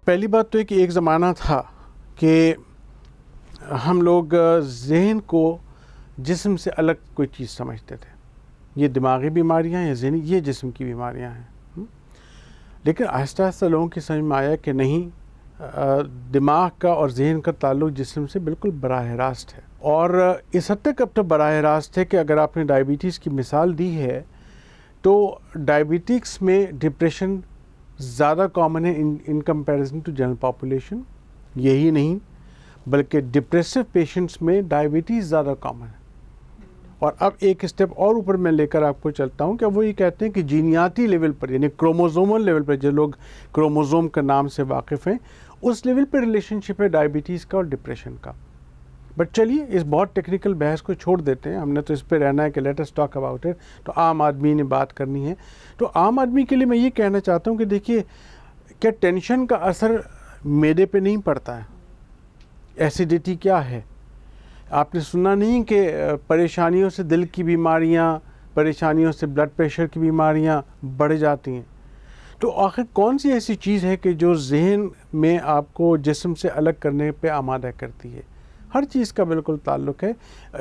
पहली बात तो है कि एक ज़माना था कि हम लोग ज़हन को जिस्म से अलग कोई चीज़ समझते थे। ये दिमागी बीमारियां या ज़हनी, ये जिस्म की बीमारियां हैं। लेकिन आहिस्ता आहिस्ता लोगों की समझ में आया कि नहीं, दिमाग का और ज़हन का ताल्लुक़ जिस्म से बिल्कुल बराह रास्त है। और इस हद तक अब तो बराह रास्त है कि अगर आपने डायबिटीज़ की मिसाल दी है तो डायबिटिक्स में डिप्रेशन ज़्यादा कॉमन है in comparison to general population. यही नहीं बल्कि डिप्रेसिव पेशेंट्स में डायबिटीज़ ज़्यादा कॉमन है। और अब एक स्टेप और ऊपर मैं लेकर आपको चलता हूँ कि वो ये कहते हैं कि जीनियाती लेवल पर, यानी क्रोमोजोमल लेवल पर, जो लोग क्रोमोजोम के नाम से वाकिफ़ हैं, उस लेवल पर रिलेशनशिप है डायबिटीज़ का और डिप्रेशन का। बट चलिए इस बहुत टेक्निकल बहस को छोड़ देते हैं, हमने तो इस पर रहना है कि let us talk about it. तो आम आदमी ने बात करनी है, तो आम आदमी के लिए मैं ये कहना चाहता हूँ कि देखिए, क्या टेंशन का असर मैदे पे नहीं पड़ता है? एसिडिटी क्या है? आपने सुना नहीं कि परेशानियों से दिल की बीमारियाँ, परेशानियों से ब्लड प्रेशर की बीमारियाँ बढ़ जाती हैं? तो आखिर कौन सी ऐसी चीज़ है कि जो ज़हन में आपको जिस्म से अलग करने पे आमादा करती है? हर चीज़ का बिल्कुल ताल्लुक़ है।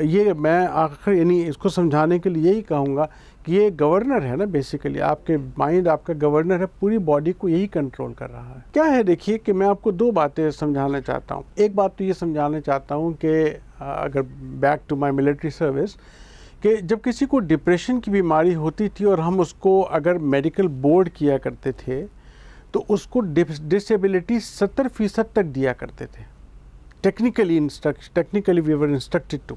ये मैं आखिर यानी इसको समझाने के लिए यही कहूँगा कि ये गवर्नर है ना, बेसिकली आपके माइंड आपका गवर्नर है, पूरी बॉडी को यही कंट्रोल कर रहा है। क्या है, देखिए कि मैं आपको दो बातें समझाना चाहता हूँ। एक बात तो ये समझाना चाहता हूँ कि अगर back to my military service, कि जब किसी को डिप्रेशन की बीमारी होती थी और हम उसको अगर मेडिकल बोर्ड किया करते थे तो उसको डिसेबिलिटी 70% तक दिया करते थे। Technically we were instructed to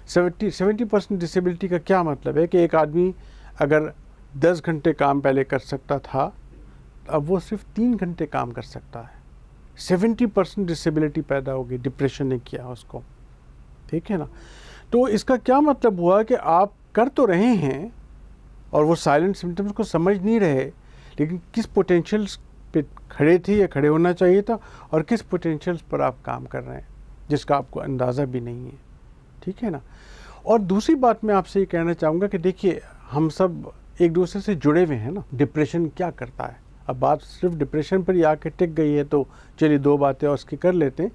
70% disability का क्या मतलब है कि एक आदमी अगर 10 घंटे काम पहले कर सकता था, अब वो सिर्फ 3 घंटे काम कर सकता है। 70% डिसेबिलिटी पैदा होगी, डिप्रेशन ने किया उसको, ठीक है ना। तो इसका क्या मतलब हुआ कि आप कर तो रहे हैं और वो साइलेंट सिम्टम्स को समझ नहीं रहे, लेकिन किस पोटेंशियल्स पे खड़े थे या खड़े होना चाहिए था और किस पोटेंशियल्स पर आप काम कर रहे हैं जिसका आपको अंदाज़ा भी नहीं है, ठीक है ना। और दूसरी बात मैं आपसे ये कहना चाहूँगा कि देखिए, हम सब एक दूसरे से जुड़े हुए हैं ना। डिप्रेशन क्या करता है? अब बात सिर्फ डिप्रेशन पर ही आके टिक गई है, तो चलिए दो बातें और उसकी कर लेते हैं।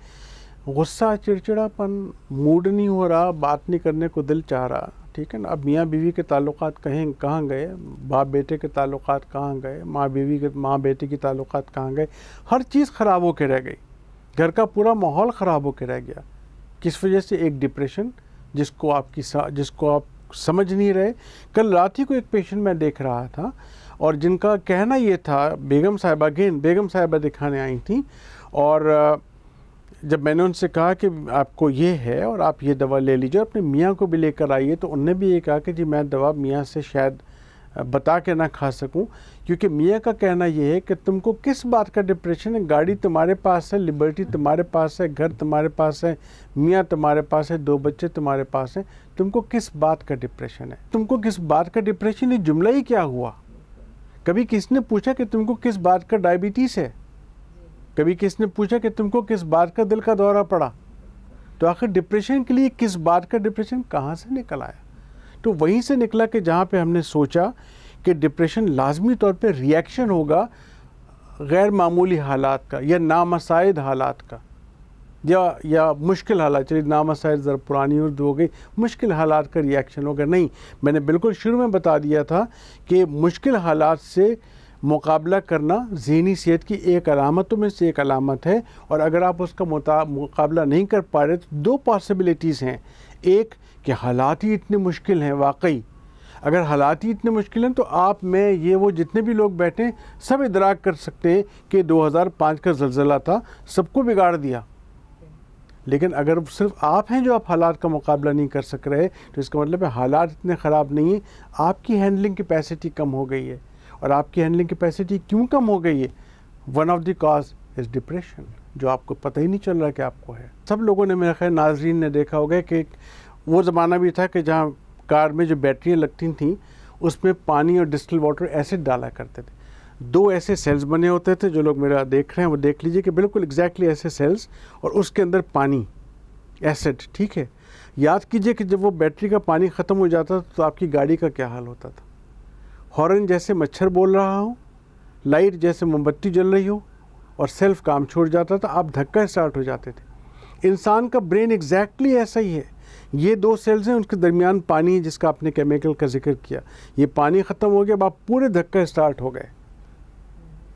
गुस्सा, चिड़चिड़ापन, मूड नहीं हो रहा, बात नहीं करने को दिल चाह रहा, ठीक है ना। अब मियाँ बीवी के ताल्लुकात कहाँ गए, बाप बेटे के ताल्लुकात कहाँ गए, माँ बेटे की ताल्लुकात कहाँ गए, हर चीज़ ख़राब होकर रह गई, घर का पूरा माहौल ख़राब होकर रह गया। किस वजह से? एक डिप्रेशन जिसको आप समझ नहीं रहे। कल रात ही को एक पेशेंट मैं देख रहा था और जिनका कहना ये था, बेगम साहिबा दिखाने आई थी, और जब मैंने उनसे कहा कि आपको ये है और आप ये दवा ले लीजिए, अपने मियाँ को भी लेकर आइए, तो उनने भी ये कहा कि जी मैं दवा मियाँ से शायद बता के ना खा सकूं, क्योंकि मियाँ का कहना ये है कि तुमको किस बात का डिप्रेशन है? गाड़ी तुम्हारे पास है, लिबर्टी तुम्हारे पास है, घर तुम्हारे पास है, मियाँ तुम्हारे पास है, 2 बच्चे तुम्हारे पास हैं, तुमको किस बात का डिप्रेशन है? तुमको किस बात का डिप्रेशन? ये जुमला ही क्या हुआ? कभी किसने पूछा कि तुमको किस बात का डायबिटीज़ है? कभी किसने पूछा कि तुमको किस बात का दिल का दौरा पड़ा? तो आखिर डिप्रेशन के लिए किस बात का डिप्रेशन कहाँ से निकल आया? तो वहीं से निकला कि जहाँ पे हमने सोचा कि डिप्रेशन लाजमी तौर पे रिएक्शन होगा गैर मामूली हालात का या नामसाइद हालात का, या मुश्किल हालात। चलिए नामसाइद ज़रा पुरानी उर्दू हो गई, मुश्किल हालात का रिएक्शन होगा। नहीं, मैंने बिल्कुल शुरू में बता दिया था कि मुश्किल हालात से मुकाबला करना ज़हनी सेहत की एक अलामतों में से एक अलामत है। और अगर आप उसका मुकाबला नहीं कर पा रहे तो 2 पॉसिबिलिटीज़ हैं। एक कि हालात ही इतने मुश्किल हैं, वाकई अगर हालात ही इतने मुश्किल हैं तो आप में ये वो जितने भी लोग बैठे सब इदराक कर सकते हैं कि 2005 का ज़लज़ला था, सबको बिगाड़ दिया। लेकिन अगर सिर्फ आप हैं जो आप हालात का मुकाबला नहीं कर सक रहे, तो इसका मतलब है हालात इतने ख़राब नहीं हैं, आपकी हैंडलिंग कैपेसिटी कम हो गई है। और आपकी हैंडलिंग कैपेसिटी क्यों कम हो गई है? One of the cause is depression, जो आपको पता ही नहीं चल रहा कि आपको है। सब लोगों ने, मेरा ख्याल नाजरीन ने देखा होगा कि वो ज़माना भी था कि जहाँ कार में जो बैटरियाँ लगती थीं उसमें पानी और डिस्टिल वाटर एसिड डाला करते थे। 2 ऐसे सेल्स बने होते थे, जो लोग मेरा देख रहे हैं वो देख लीजिए कि बिल्कुल एग्जैक्टली ऐसे सेल्स, और उसके अंदर पानी, एसिड, ठीक है। याद कीजिए कि जब वो बैटरी का पानी ख़त्म हो जाता था तो आपकी गाड़ी का क्या हाल होता था। हॉर्न जैसे मच्छर बोल रहा हो, लाइट जैसे मोमबत्ती जल रही हो, और सेल्फ काम छोड़ जाता था, आप धक्का स्टार्ट हो जाते थे। इंसान का ब्रेन एग्जैक्टली ऐसा ही है। ये 2 सेल्स हैं, उनके दरमियान पानी है जिसका आपने केमिकल का जिक्र किया। ये पानी ख़त्म हो गया, अब आप पूरे धक्का स्टार्ट हो गए,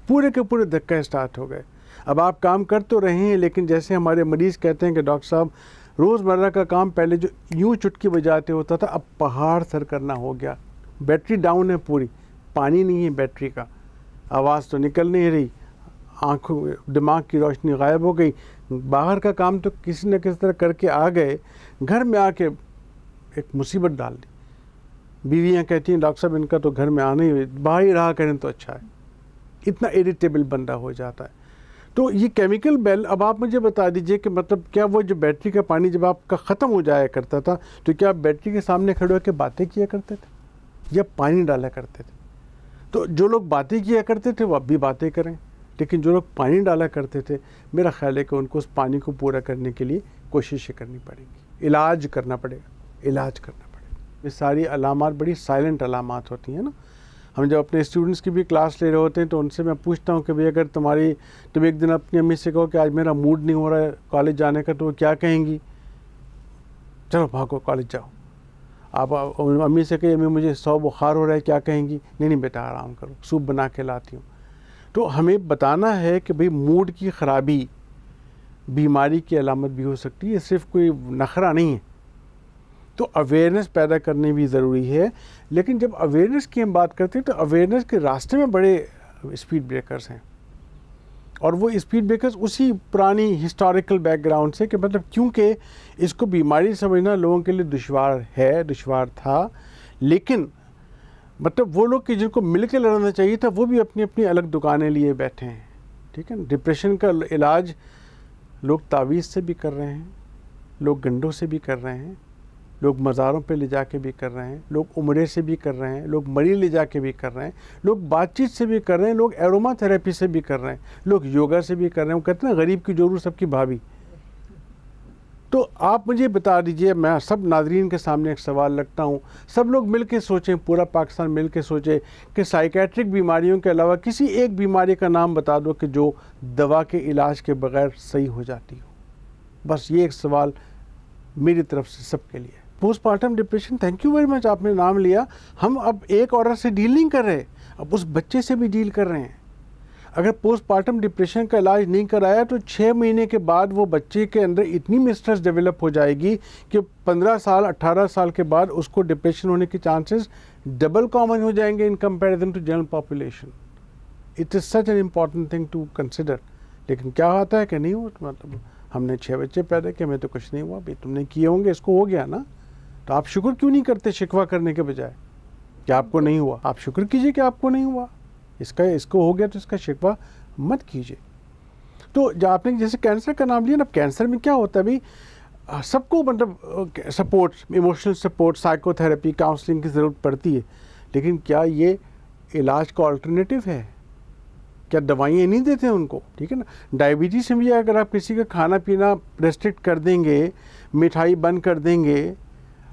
पूरे के पूरे धक्का स्टार्ट हो गए। अब आप काम कर तो रहे हैं, लेकिन जैसे हमारे मरीज़ कहते हैं कि डॉक्टर साहब रोज़मर्रा का काम पहले जो यूँ चुटकी बजाते होता था, अब पहाड़ सर करना हो गया। बैटरी डाउन है पूरी, पानी नहीं है बैटरी का, आवाज़ तो निकल नहीं रही, आँखों दिमाग की रोशनी गायब हो गई। बाहर का काम तो किसी न किसी तरह करके आ गए, घर में आके एक मुसीबत डाल दी। बीवियाँ कहती हैं डॉक्टर साहब इनका तो घर में आना ही, बाहर ही रहा करें तो अच्छा है। इतना इरिटेबल बंदा हो जाता है। तो ये केमिकल बैल, अब आप मुझे बता दीजिए कि मतलब क्या वो जो बैटरी का पानी जब आपका ख़त्म हो जाया करता था, तो क्या आप बैटरी के सामने खड़े होकर बातें किया करते थे या पानी डाला करते थे? तो जो लोग बातें किया करते थे वो अब भी बातें करें, लेकिन जो लोग पानी डाला करते थे, मेरा ख्याल है कि उनको उस पानी को पूरा करने के लिए कोशिशें करनी पड़ेगी, इलाज करना पड़ेगा, इलाज करना पड़ेगा। ये सारी अलामात बड़ी साइलेंट अलामात होती हैं ना। हम जब अपने स्टूडेंट्स की भी क्लास ले रहे होते हैं तो उनसे मैं पूछता हूँ कि भाई अगर तुम एक दिन अपनी अम्मी से कहो कि आज मेरा मूड नहीं हो रहा है कॉलेज जाने का, तो वो क्या कहेंगी? चलो भागो कॉलेज जाओ। आप अम्मी से कहिए अम्मी मुझे 100 बुखार हो रहा है, क्या कहेंगी? नहीं नहीं बेटा आराम करो, सूप बना के लाती हूँ। तो हमें बताना है कि भाई मूड की ख़राबी बीमारी की अलामत भी हो सकती है, सिर्फ कोई नखरा नहीं है। तो अवेयरनेस पैदा करनी भी ज़रूरी है। लेकिन जब अवेयरनेस की हम बात करते हैं तो अवेयरनेस के रास्ते में बड़े स्पीड ब्रेकर्स हैं, और वो स्पीड ब्रेकर्स उसी पुरानी हिस्टोरिकल बैकग्राउंड से कि मतलब क्योंकि इसको बीमारी समझना लोगों के लिए दुश्वार है, दुश्वार था, लेकिन मतलब वो लोग कि जिनको मिल के लड़ना चाहिए था वो भी अपनी अपनी अलग दुकानें लिए बैठे हैं। ठीक है ना। डिप्रेशन का इलाज लोग तावीज़ से भी कर रहे हैं, लोग गंडों से भी कर रहे हैं, लोग मज़ारों पे ले जाके भी कर रहे हैं, लोग उम्रे से भी कर रहे हैं, लोग मरी ले जाके भी कर रहे हैं, लोग बातचीत से भी कर रहे हैं, लोग एरोमा थेरेपी से भी कर रहे हैं, लोग योगा से भी कर रहे हैं। वो कहते हैं ना गरीब की जोरू सबकी भाभी। तो आप मुझे बता दीजिए, मैं सब नाज़रीन के सामने एक सवाल रखता हूँ, सब लोग मिल के सोचें, पूरा पाकिस्तान मिल के सोचे कि साइकेट्रिक बीमारियों के अलावा किसी एक बीमारी का नाम बता दो कि जो दवा के इलाज के बग़ैर सही हो जाती हो। बस ये एक सवाल मेरी तरफ से सबके लिए। Postmortem depression, thank you very much, आपने नाम लिया। हम अब एक औरत से डील नहीं कर रहे, अब उस बच्चे से भी डील कर रहे हैं। अगर पोस्टमार्टम डिप्रेशन का इलाज नहीं कराया तो 6 महीने के बाद वो बच्चे के अंदर इतनी मिस्ट्रेस डेवलप हो जाएगी कि 15 साल 18 साल के बाद उसको डिप्रेशन होने के चांसेस डबल कॉमन हो जाएंगे in comparison to general population. It is such an important thing to consider. लेकिन क्या होता है कि नहीं हो, मतलब हमने 6 बच्चे पैदा किए, हमें तो कुछ नहीं हुआ। भाई तुमने किए होंगे, इसको हो गया ना, तो आप शुक्र क्यों नहीं करते शिकवा करने के बजाय कि आपको नहीं हुआ? आप शुक्र कीजिए कि आपको नहीं हुआ। इसको हो गया तो इसका शिकवा मत कीजिए। तो जो आपने जैसे कैंसर का नाम लिया ना, कैंसर में क्या होता है भाई, सबको मतलब support, emotional support, psychotherapy, counselling की ज़रूरत पड़ती है। लेकिन क्या ये इलाज का अल्टरनेटिव है? क्या दवाइयाँ नहीं देते हैं उनको? ठीक है ना। डायबिटीज़ में भी अगर आप किसी का खाना पीना रेस्ट्रिक्ट कर देंगे, मिठाई बंद कर देंगे,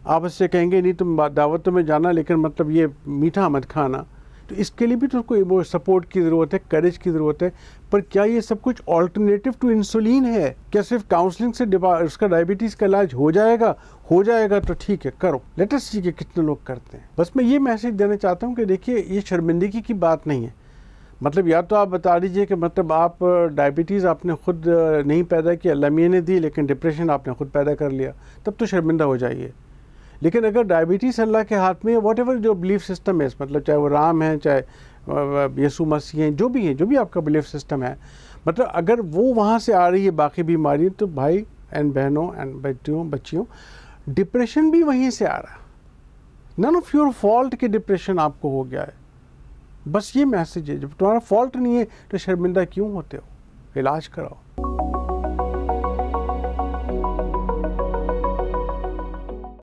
आप उससे कहेंगे नहीं तुम दावतों में जाना लेकिन मतलब ये मीठा मत खाना, तो इसके लिए भी तो उसको सपोर्ट की ज़रूरत है, करेज की ज़रूरत है। पर क्या ये सब कुछ ऑल्टरनेटिव टू इंसुलिन है? क्या सिर्फ काउंसलिंग से उसका डायबिटीज़ का इलाज हो जाएगा? हो जाएगा तो ठीक है, करो। लेट अस सी कि कितने लोग करते हैं। बस मैं ये मैसेज देना चाहता हूँ कि देखिए ये शर्मिंदगी की बात नहीं है। मतलब या तो आप बता दीजिए कि मतलब आप डायबिटीज़ आपने ख़ुद नहीं पैदा की, अल्लाह मियाँ ने दी, लेकिन डिप्रेशन आपने ख़ुद पैदा कर लिया, तब तो शर्मिंदा हो जाइए। लेकिन अगर डायबिटीज़ अल्लाह के हाथ में है, वॉट एवर जो बिलीफ सिस्टम है, मतलब चाहे वो राम है, चाहे यीशु मसीह हैं, जो भी आपका बिलीफ सिस्टम है, मतलब अगर वो वहाँ से आ रही है बाकी बीमारी, तो भाई एंड बहनों एंड बच्चियों, डिप्रेशन भी वहीं से आ रहा है। नन ऑफ योर फॉल्ट कि डिप्रेशन आपको हो गया है। बस ये मैसेज है, जब तुम्हारा फॉल्ट नहीं है तो शर्मिंदा क्यों होते हो? इलाज कराओ।